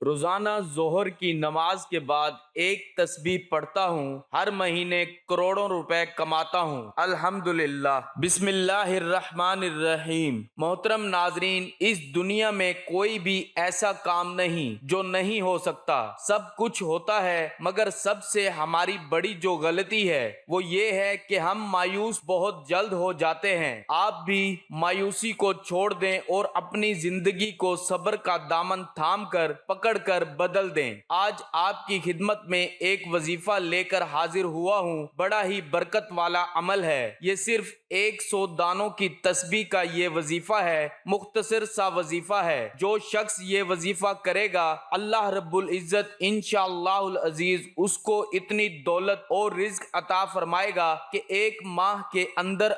روزانہ ظہر کی نماز کے بعد ایک تسبیح پڑھتا ہوں، ہر مہینے کروڑوں روپے کماتا ہوں۔ الحمدللہ۔ بسم اللہ الرحمن الرحیم۔ محترم ناظرین، اس دنیا میں کوئی بھی ایسا کام نہیں جو نہیں ہو سکتا، سب کچھ ہوتا ہے، مگر سب سے ہماری بڑی جو غلطی ہے وہ یہ ہے کہ ہم مایوس بہت جلد ہو جاتے ہیں۔ آپ بھی مایوسی کو چھوڑ دیں اور اپنی زندگی کو صبر کا دامن تھام کر پکڑ کر بدل دیں۔ آج آپ کی خدمت میں ایک وظیفہ لے کر حاضر ہوا ہوں، بڑا ہی برکت والا عمل ہے۔ یہ صرف 100 دانوں کی تسبیح کا یہ وظیفہ ہے، مختصر سا وظیفہ ہے۔ جو شخص یہ وظیفہ کرے گا، اللہ رب العزت انشاءاللہ العزیز اس کو اتنی دولت اور رزق عطا فرمائے گا کہ ایک ماہ کے اندر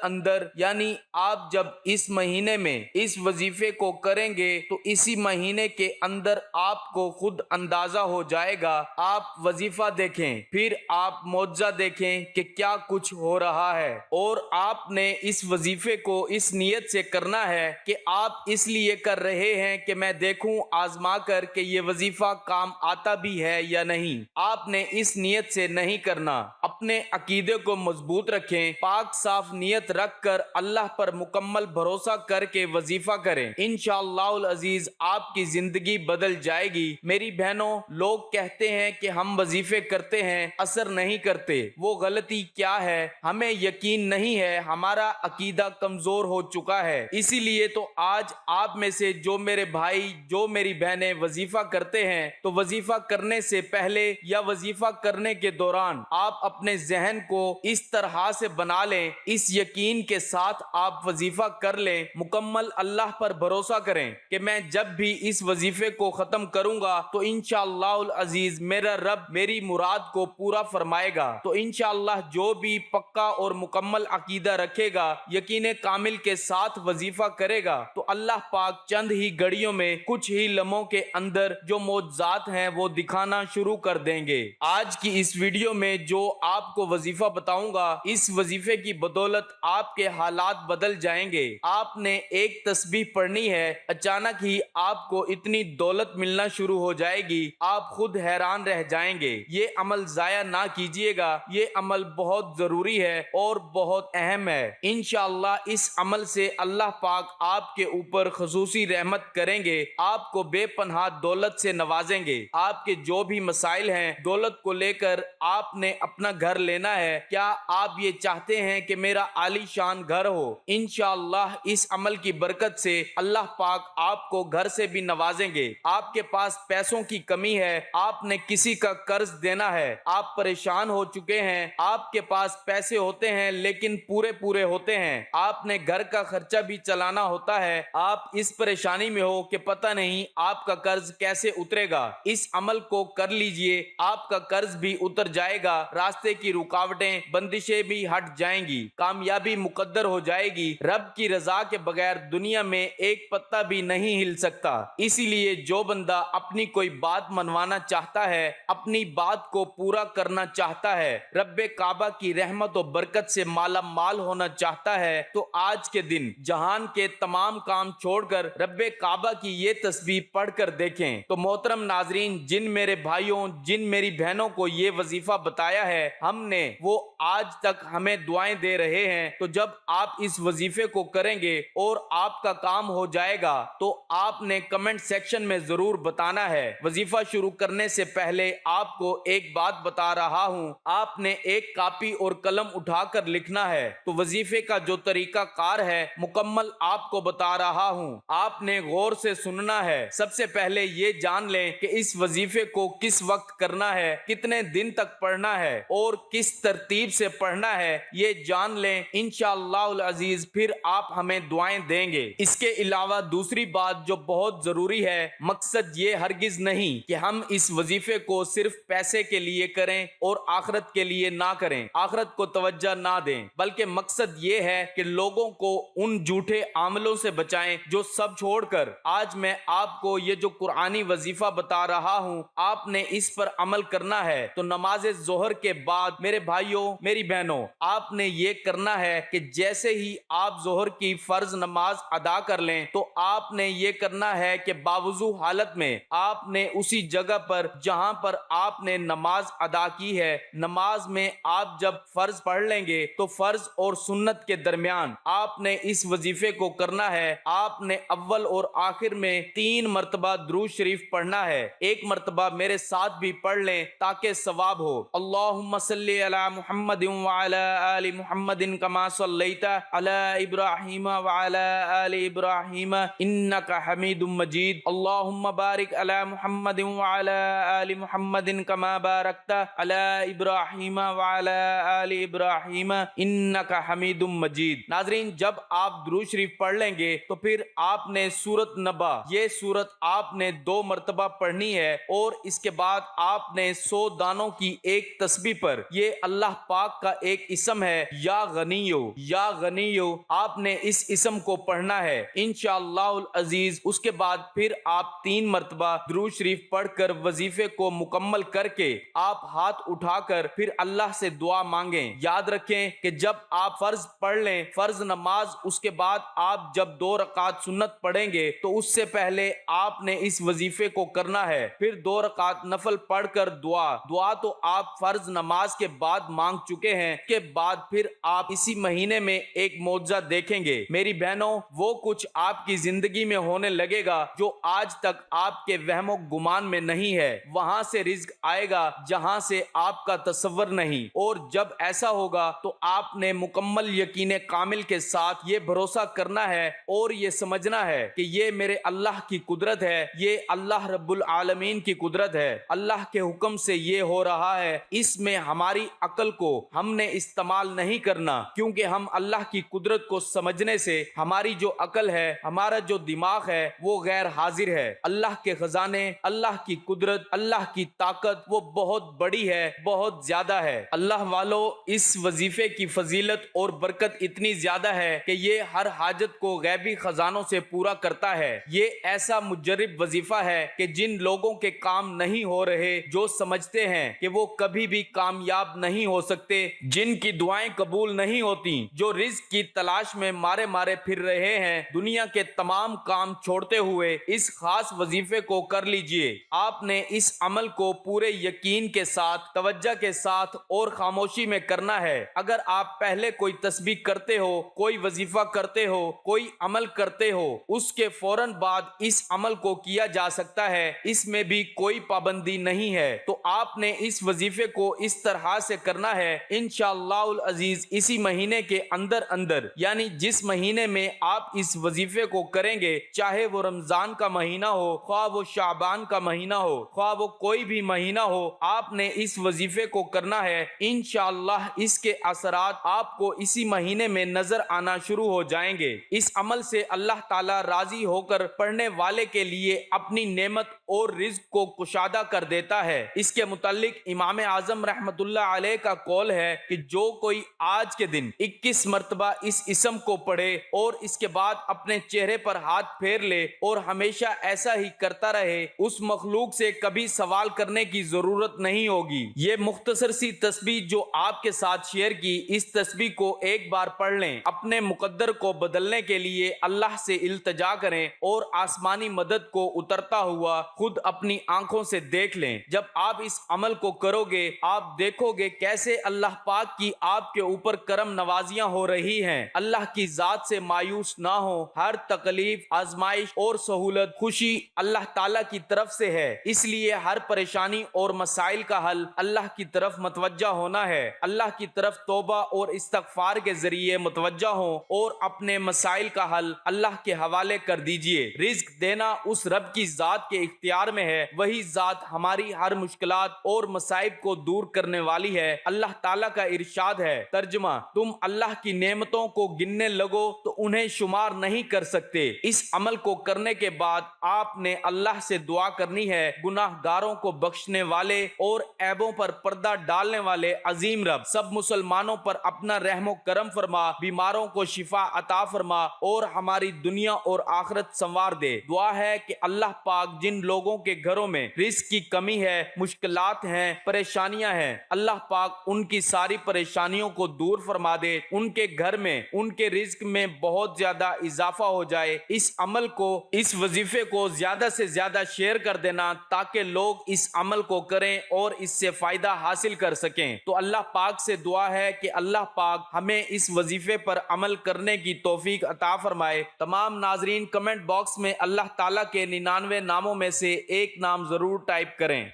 یعنی آپ جب اس مہینے میں اس وظیفے کو کریں گے تو اسی مہینے کے اندر آپ کو خود اندازہ ہو جائے گا۔ آپ وظیفہ دیکھیں، پھر آپ معجزہ دیکھیں کہ کیا کچھ ہو رہا ہے۔ اور آپ نے اس وظیفے کو اس نیت سے کرنا ہے کہ آپ اس لیے کر رہے ہیں کہ میں دیکھوں آزما کر کہ یہ وظیفہ کام آتا بھی ہے یا نہیں۔ آپ نے اس نیت سے نہیں کرنا۔ اپنے عقیدے کو مضبوط رکھیں، پاک صاف نیت رکھ کر اللہ پر مکمل بھروسہ کر کے وظیفہ کریں۔ انشاءاللہ العزیز آپ کی زندگی بدل جائے گی۔ میری بہنوں، لوگ کہتے ہیں کہ ہم وظیفے کرتے ہیں، اثر نہیں کرتے۔ وہ غلطی کیا ہے؟ ہمیں یقین نہیں ہے، ہمارا عقیدہ کمزور ہو چکا ہے۔ اسی لیے تو آج آپ میں سے جو میرے بھائی، جو میری بہنیں وظیفہ کرتے ہیں، تو وظیفہ کرنے سے پہلے یا وظیفہ کرنے کے دوران آپ اپنے ذہن کو اس طرح سے بنا لیں، اس یقین کے ساتھ آپ وظیفہ کر لیں، مکمل اللہ پر بھروسہ کریں کہ میں جب بھی اس وظیفے کو ختم کروں گا تو انشاءاللہ العزیز میرا رب میری مراد کو پورا فرمائے گا۔ تو انشاءاللہ جو بھی پکا اور مکمل عقیدہ رکھے گا، یقین کامل کے ساتھ وظیفہ کرے گا، تو اللہ پاک چند ہی گھڑیوں میں، کچھ ہی لمحوں کے اندر جو معجزات ہیں وہ دکھانا شروع کر دیں گے۔ آج کی اس ویڈیو میں جو آپ کو وظیفہ بتاؤں گا، اس وظیفے کی بدولت آپ کے حالات بدل جائیں گے۔ آپ نے ایک تسبیح پڑھنی ہے، اچانک ہی آپ کو اتنی دولت ملنا شروع ہو جائے گی، آپ خود حیران رہ جائیں گے۔ یہ عمل ضائع نہ کیجیے گا، یہ عمل بہت ضروری ہے اور بہت اہم ہے۔ انشاءاللہ اس عمل سے اللہ پاک آپ کے اوپر خصوصی رحمت کریں گے، آپ کو بے پناہ دولت سے نوازیں گے۔ آپ کے جو بھی مسائل ہیں، دولت کو لے کر آپ نے اپنا گھر لینا ہے، کیا آپ یہ چاہتے ہیں کہ میرا عالی شان گھر ہو؟ انشاءاللہ اس عمل کی برکت سے اللہ پاک آپ کو گھر سے بھی نوازیں گے۔ آپ کے پاس پیسوں کی کمی ہے، آپ نے کسی کا قرض دینا ہے، آپ پریشان ہو چکے ہیں، آپ کے پاس پیسے ہوتے ہیں لیکن پورے ہوتے ہیں، آپ نے گھر کا خرچہ بھی چلانا ہوتا ہے، آپ اس پریشانی میں ہو کہ پتہ نہیں آپ کا قرض کیسے اترے گا۔ اس عمل کو کر لیجئے، آپ کا قرض بھی اتر جائے گا، راستے کی رکاوٹیں، بندشیں بھی ہٹ جائیں گی، کامیابی مقدر ہو جائے گی۔ رب کی رضا کے بغیر دنیا میں ایک پتا بھی نہیں ہل سکتا۔ اسی لیے جو بندہ اپنی کوئی بات منوانا چاہتا ہے، اپنی بات کو پورا کرنا چاہتا ہے، رب کعبہ کی رحمت و برکت سے مالا مال ہونا چاہتا ہے، تو آج کے دن جہان کے تمام کام چھوڑ کر رب کعبہ کی یہ تسبیح پڑھ کر دیکھیں۔ تو محترم ناظرین، جن میرے بھائیوں، جن میری بہنوں کو یہ وظیفہ بتایا ہے ہم نے، وہ آج تک ہمیں دعائیں دے رہے ہیں۔ تو جب آپ اس وظیفے کو کریں گے اور آپ کا کام ہو جائے گا تو آپ نے کمنٹ سیکشن میں ضرور بتانا ہے۔ وظیفہ شروع کرنے سے پہلے آپ کو ایک بات بتا رہا ہوں، آپ نے ایک کاپی اور قلم اٹھا کر لکھنا ہے۔ تو وظیفے کا جو طریقہ کار ہے مکمل آپ کو بتا رہا ہوں، آپ نے غور سے سننا ہے۔ سب سے پہلے یہ جان لیں کہ اس وظیفے کو کس وقت کرنا ہے، کتنے دن تک پڑھنا ہے اور کس ترتیب سے پڑھنا ہے، یہ جان لیں انشاءاللہ العزیز، پھر آپ ہمیں دعائیں دیں گے۔ اس کے علاوہ دوسری بات جو بہت ضروری ہے، مقصد یہ ہرگز نہیں کہ ہم اس وظیفے کو صرف پیسے کے لیے کریں اور آخرت کے لیے نہ کریں، آخرت کو توجہ نہ دیں، بلکہ مقصد یہ ہے کہ لوگوں کو ان جھوٹے عملوں سے بچائیں جو سب چھوڑ کر آج میں آپ کو یہ جو قرآنی وظیفہ بتا رہا ہوں، آپ نے اس پر عمل کرنا ہے۔ تو نماز ظہر کے بعد میرے بھائیوں، میری بہنوں، آپ نے یہ کرنا ہے کہ جیسے ہی آپ ظہر کی فرض نماز ادا کر لیں تو آپ نے یہ کرنا ہے کہ باوضو حالت میں آپ نے اسی جگہ پر جہاں پر آپ نے نماز ادا کی ہے، نماز میں آپ جب فرض پڑھ لیں گے تو فرض اور سنت کے درمیان آپ نے اس وظیفے کو کرنا ہے۔ آپ نے اول اور آخر میں 3 مرتبہ درود شریف پڑھنا ہے۔ ایک مرتبہ میرے ساتھ بھی پڑھ لیں تاکہ ثواب ہو۔ اللہم صلی علی محمد وعلی آل محمد کما صلیت علی ابراہیم وعلی آل ابراہیم انک حمید مجید۔ اللہم بارک علی محمد وعلی آل محمد کما بارکت علی ابراہیم وعلی آل ابراہیم انک حمید مجید۔ ناظرین، جب آپ درود شریف پڑھ لیں گے تو پھر آپ نے سورۃ نبا، یہ سورت آپ نے 2 مرتبہ پڑھنی ہے، اور اس کے بعد آپ نے 100 دانوں کی ایک تسبیح پر، یہ اللہ پاک کا ایک اسم ہے، یا غنیو، یا غنیو، آپ نے اس اسم کو پڑھنا ہے انشاءاللہ العزیز۔ اس کے بعد پھر آپ 3 مرتبہ درود شریف پڑھ کر وظیفے کو مکمل کر کے آپ ہاتھ اٹھا کر پھر اللہ سے دعا مانگیں۔ یاد رکھیں کہ جب آپ فرض پڑھ لیں، فرض نماز، اس کے بعد آپ جب 2 رکعت سنت پڑھیں گے تو اس سے پہلے آپ نے اس وظیفے کو کرنا ہے، پھر 2 رکعت نفل پڑھ کر دعا تو آپ فرض نماز کے بعد مانگ چکے ہیں، کے بعد پھر آپ اسی مہینے میں ایک معجزہ دیکھیں گے۔ میری بہنوں، وہ کچھ آپ کی زندگی میں ہونے لگے گا جو آج تک آپ کے وہم و گمان میں نہیں ہے، وہاں سے رزق آئے گا جہاں سے آپ کا تصور نہیں، اور جب ایسا ہوگا تو آپ نے مکمل یقین کامل کے ساتھ یہ بھروسہ کرنا ہے اور یہ سمجھنا ہے کہ یہ میرے اللہ کی قدرت ہے، یہ اللہ رب العالمین کی قدرت ہے، اللہ کے حکم سے یہ ہو رہا ہے، اس میں ہماری عقل کو ہم نے استعمال نہیں کرنا، کیونکہ ہم اللہ کی قدرت کو سمجھنے سے ہماری جو عقل ہے، ہمارا جو دماغ ہے، وہ غیر حاضر ہے۔ اللہ کے خزانے، اللہ کی قدرت، اللہ کی طاقت وہ بہت بڑی ہے، بہت زیادہ ہے۔ اللہ والو، اس وظیفے کی فضیلت اور برکت اتنی زیادہ ہے کہ یہ ہر حاجت کو غیبی خزانوں سے پورا کرتا ہے۔ یہ ایسا مجرب وظیفہ ہے کہ جن لوگوں کے کام نہیں ہو رہے، جو سمجھتے ہیں کہ وہ کبھی بھی کامیاب نہیں ہو سکتے، جن کی دعائیں قبول نہیں ہوتی، جو رزق کی تلاش میں مارے پھر رہے ہیں، دنیا کے تمام کام چھوڑتے ہوئے اس خاص وظیفے کو کر لیجئے۔ آپ نے اس عمل کو پورے یقین کے ساتھ، توجہ کے ساتھ اور خاموشی میں کرنا ہے۔ اگر آپ پہلے کوئی تسبیح کرتے ہو، کوئی وظیفہ کرتے ہو، کوئی عمل کرتے ہو، اس کے فوراً بعد اس عمل کو کیا جا سکتا ہے، اس میں بھی کوئی پابندی نہیں ہے، تو آپ نے اس وظیفے کو اس طرح سے کرنا ہے انشاءاللہ العزیز اسی مہینے کے اندر، یعنی جس مہینے میں آپ اس وظیفے کو کریں گے، چاہے وہ رمضان کا مہینہ ہو، خواہ وہ شعبان کا مہینہ ہو، خواہ وہ کوئی بھی مہینہ ہو، آپ نے اس وظیفے کو کرنا ہے انشاءاللہ اس کے اثرات آپ کو اسی مہینے میں نظر آنا شروع ہو جائیں گے۔ اس عمل سے اللہ تعالی راضی ہو کر پڑھنے والے کے لیے اپنی نعمت اور رزق کو کشادہ کر دیتا ہے۔ اس کے متعلق امام اعظم رحمت اللہ علیہ کا قول ہے کہ جو کوئی آج کے دن 21 مرتبہ اس اسم کو پڑھے اور اس کے بعد اپنے چہرے پر ہاتھ پھیر لے اور ہمیشہ ایسا ہی کرتا رہے، اس مخلوق سے کبھی سوال کرنے کی ضرورت نہیں ہوگی۔ یہ مختصر سی تسبیح جو آپ کے ساتھ شیئر کی، اس تسبیح کو ایک بار پڑھ لیں، اپنے مقدر کو بدلنے کے لیے اللہ سے التجا کریں اور آسمانی مدد کو اترتا ہوا خود اپنی آنکھوں سے دیکھ لیں۔ جب آپ اس عمل کو کرو گے، آپ دیکھو گے کیسے اللہ پاک کی آپ کے اوپر کرم نوازیاں ہو رہی ہیں۔ اللہ کی ذات سے مایوس نہ ہو، ہر تکلیف، آزمائش اور سہولت، خوشی اللہ تعالیٰ کی طرف سے ہے، اس لیے ہر پریشانی اور مسائل کا حل اللہ کی طرف متوجہ ہونا ہے۔ اللہ کی طرف توبہ اور استغفار کے ذریعے متوجہ ہوں اور اپنے مسائل کا حل اللہ کے حوالے کر دیجئے۔ رزق دینا اس رب کی ذات کے اختیار میں ہے، وہی ذات ہماری ہر مشکلات اور مصائب کو دور کرنے والی ہے۔ اللہ تعالیٰ کا ارشاد ہے، ترجمہ: تم اللہ کی نعمتوں کو گننے لگو تو انہیں شمار نہیں کر سکتے۔ اس عمل کو کرنے کے بعد آپ نے اللہ سے دعا کرنی ہے، گناہ گاروں کو بخشنے والے اور عیبوں پر پردہ ڈالنے والے عظیم رب، سب مسلمانوں پر اپنا رحم و کرم فرما، بیماروں کو شفا عطا فرما اور ہماری دنیا اور آخرت سنوار دے۔ دعا ہے کہ اللہ پاک جن لوگوں کے گھروں میں رزق کی کمی ہے، مشکلات ہیں، پریشانیاں ہیں، اللہ پاک ان کی ساری پریشانیوں کو دور فرما دے، ان کے گھر میں ان کے رزق میں بہت زیادہ اضافہ ہو جائے۔ اس عمل کو، اس وظیفے کو زیادہ سے زیادہ شیئر کر دینا تاکہ لوگ اس عمل کو کریں اور اس سے فائدہ حاصل کر سکیں۔ تو اللہ پاک سے دعا ہے کہ اللہ پاک ہمیں اس وظیفے پر عمل کرنے کی توفیق عطا فرمائے۔ تمام ناظرین کمنٹ باکس میں اللہ تعالیٰ کے 99 ناموں میں سے ایک نام ضرور ٹائپ کریں۔